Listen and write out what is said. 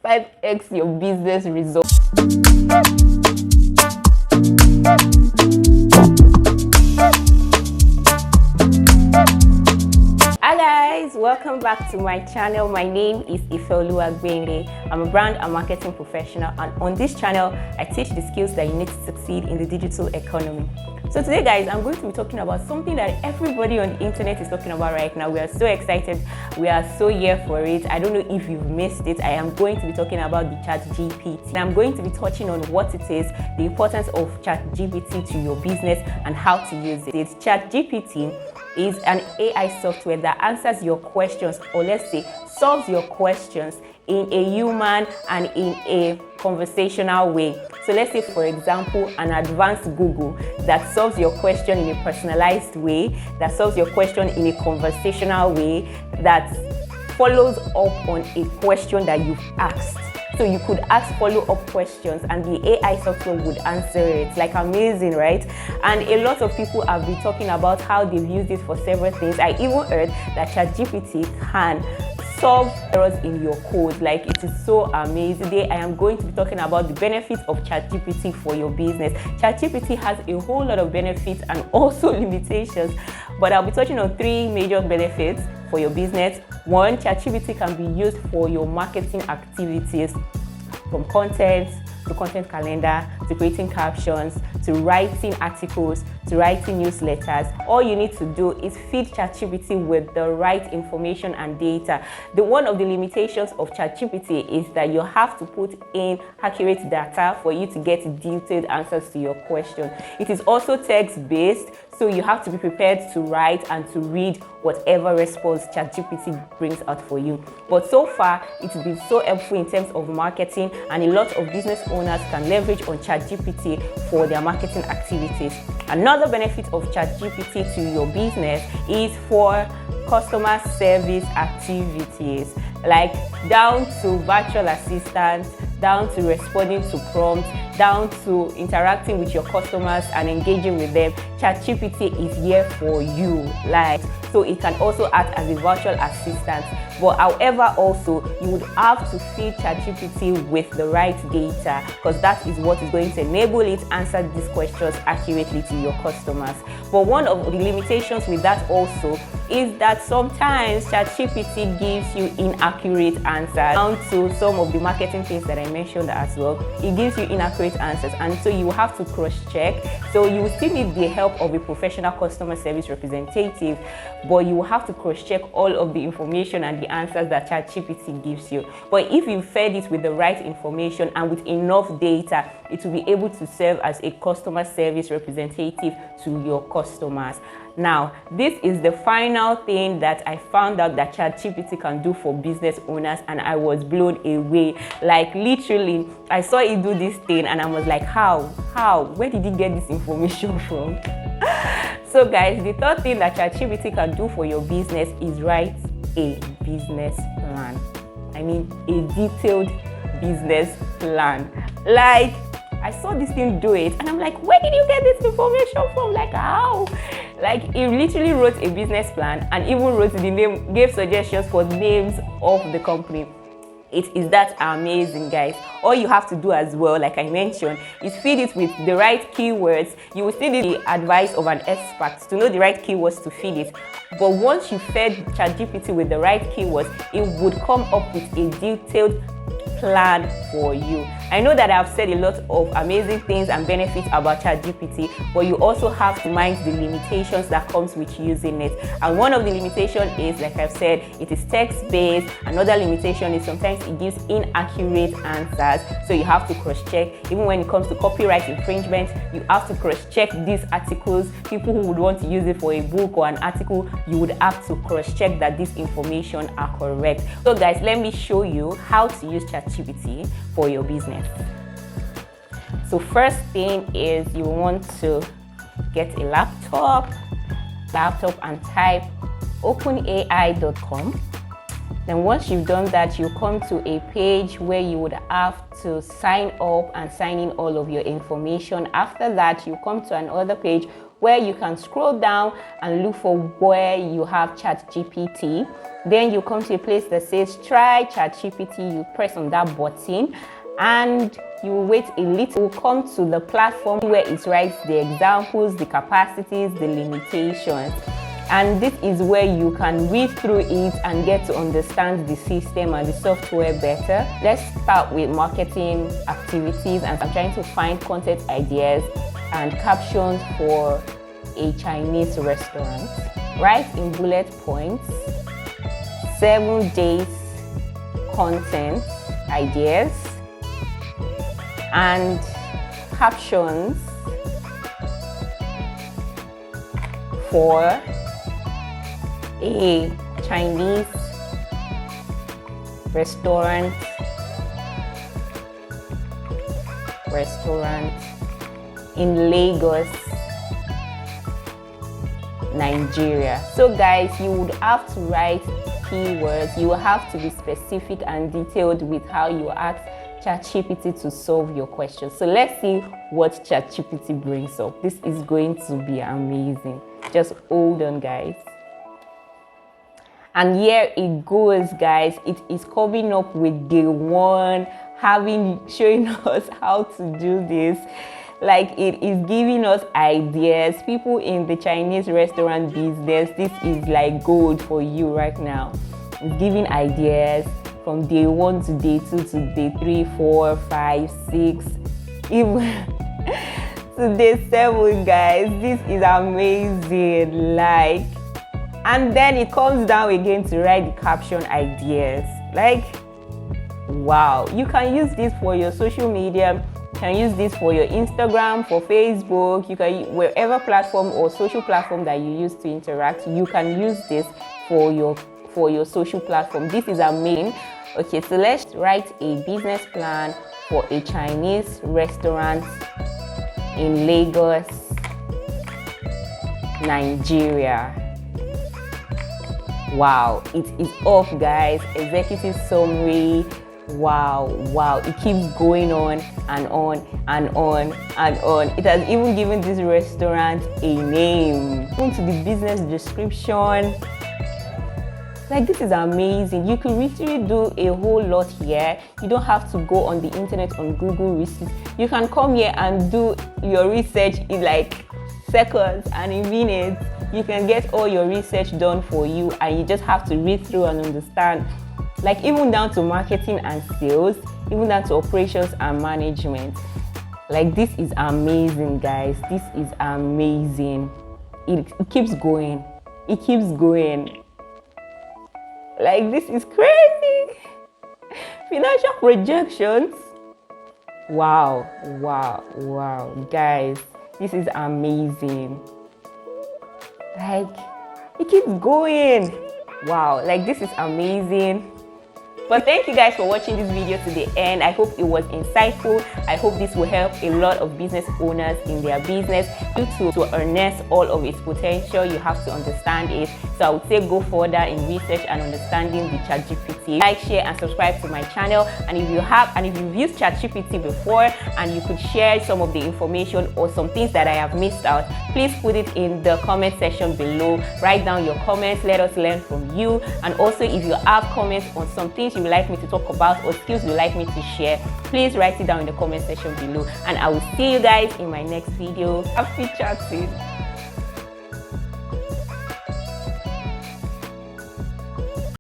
5x your business results. Hi guys, welcome back to my channel. My name is Ifeoluwagbenge. I'm a brand and marketing professional, and on this channel I teach the skills that you need to succeed in the digital economy. So today guys, I'm going to be talking about something that everybody on the internet is talking about right now. We are so excited, we are so here for it. I don't know if you've missed it. I am going to be talking about the ChatGPT, and I'm going to be touching on what it is, the importance of ChatGPT to your business, and how to use it. ChatGPT is an AI software that answers your questions, or let's say solves your questions in a human and in a conversational way. So let's say, for example, an advanced Google that solves your question in a personalized way, that solves your question in a conversational way, that follows up on a question that you've asked. So you could ask follow-up questions and the AI software would answer it. Like, amazing, right? And a lot of people have been talking about how they've used it for several things. I even heard that ChatGPT can solve errors in your code. Like, it is so amazing. Today I am going to be talking about the benefits of ChatGPT for your business. ChatGPT has a whole lot of benefits and also limitations, but I'll be touching on 3 major benefits for your business. 1, ChatGPT can be used for your marketing activities, from content to content calendar, to creating captions, to writing articles, to writing newsletters. All you need to do is feed ChatGPT with the right information and data. One of the limitations of ChatGPT is that you have to put in accurate data for you to get detailed answers to your question. It is also text-based, so you have to be prepared to write and to read whatever response ChatGPT brings out for you. But so far, it's been so helpful in terms of marketing, and a lot of business owners can leverage on ChatGPT for their marketing activities. Another benefit of ChatGPT to your business is for customer service activities, like down to virtual assistants, down to responding to prompts, down to interacting with your customers and engaging with them. ChatGPT is here for you. So it can also act as a virtual assistant. But however, also you would have to feed ChatGPT with the right data, because that is what is going to enable it to answer these questions accurately to your customers. But one of the limitations with that also is that sometimes ChatGPT gives you inaccurate answers. Down to some of the marketing things that I mentioned as well, it gives you inaccurate answers, and so you have to cross-check. So you will still need the help of a professional customer service representative, but you will have to cross-check all of the information and the answers that ChatGPT gives you. But if you fed it with the right information and with enough data, it will be able to serve as a customer service representative to your customers. Now, this is the final thing that I found out that ChatGPT can do for business owners, and I was blown away. Like, literally, I saw it do this thing and I was like, how? Where did he get this information from? So guys, the third thing that ChatGPT can do for your business is write a business plan. I mean, a detailed business plan. Like, I saw this thing do it and I'm like, where did you get this information from? Like, how? Like, he literally wrote a business plan and even wrote the name, gave suggestions for names of the company. It is that amazing, guys. All you have to do as well, like I mentioned, is feed it with the right keywords. You will still need the advice of an expert to know the right keywords to feed it. But once you fed ChatGPT with the right keywords, it would come up with a detailed plan for you. I know that I've said a lot of amazing things and benefits about ChatGPT, but you also have to mind the limitations that comes with using it. And one of the limitations is, like I've said, it is text-based. Another limitation is sometimes it gives inaccurate answers, so you have to cross-check. Even when it comes to copyright infringement, you have to cross-check these articles. People who would want to use it for a book or an article, you would have to cross-check that this information are correct. So guys, let me show you how to use ChatGPT for your business. So first thing is, you want to get a laptop and type openai.com. Then once you've done that, you come to a page where you would have to sign up and sign in all of your information. After that, you come to another page where you can scroll down and look for where you have ChatGPT. Then you come to a place that says try ChatGPT. You press on that button and you will wait a little, come to the platform where it writes the examples, the capacities, the limitations. And this is where you can read through it and get to understand the system and the software better. Let's start with marketing activities, and I'm trying to find content ideas and captions for a Chinese restaurant. Write in bullet points 7 days content ideas and captions for a Chinese restaurant in Lagos, Nigeria. So guys, you would have to write keywords. You will have to be specific and detailed with how you ask ChatGPT to solve your question. So let's see what ChatGPT brings up. This is going to be amazing. Just hold on, guys. And here it goes, guys. It is coming up with day one, showing us how to do this. Like, it is giving us ideas. People in the Chinese restaurant business, this is like gold for you right now. It's giving ideas from day 1 to day 2 to day 3, 4, 5, 6, even to day 7, guys. This is amazing. Like, and then it comes down again to write the caption ideas. Like, wow. You can use this for your social media. You can use this for your Instagram, for Facebook. You can, wherever platform or social platform that you use to interact, you can use this for your social platform. This is amazing. Okay, so let's write a business plan for a Chinese restaurant in Lagos, Nigeria. Wow, it is off, guys. Executive summary. Wow, it keeps going on and on and on and on. It has even given this restaurant a name. Go to the business description. Like, this is amazing. You could literally do a whole lot here. You don't have to go on the internet on Google Research. You can come here and do your research in like seconds and in minutes. You can get all your research done for you, and you just have to read through and understand. Like, even down to marketing and sales, even down to operations and management. Like, this is amazing, guys. This is amazing. It keeps going. It keeps going. Like, this is crazy. Financial projections. Wow. Guys, this is amazing. Like, it keeps going. Wow, like, this is amazing. But thank you guys for watching this video to the end. I hope it was insightful. I hope this will help a lot of business owners in their business. To harness all of its potential, you have to understand it. So I would say go further in research and understanding the ChatGPT. Like, share, and subscribe to my channel. And if you've used ChatGPT before and you could share some of the information or some things that I have missed out, please put it in the comment section below. Write down your comments. Let us learn from you. And also, if you have comments on some things you would like me to talk about or skills you would like me to share, please write it down in the comment section below. And I will see you guys in my next video. Happy chatting.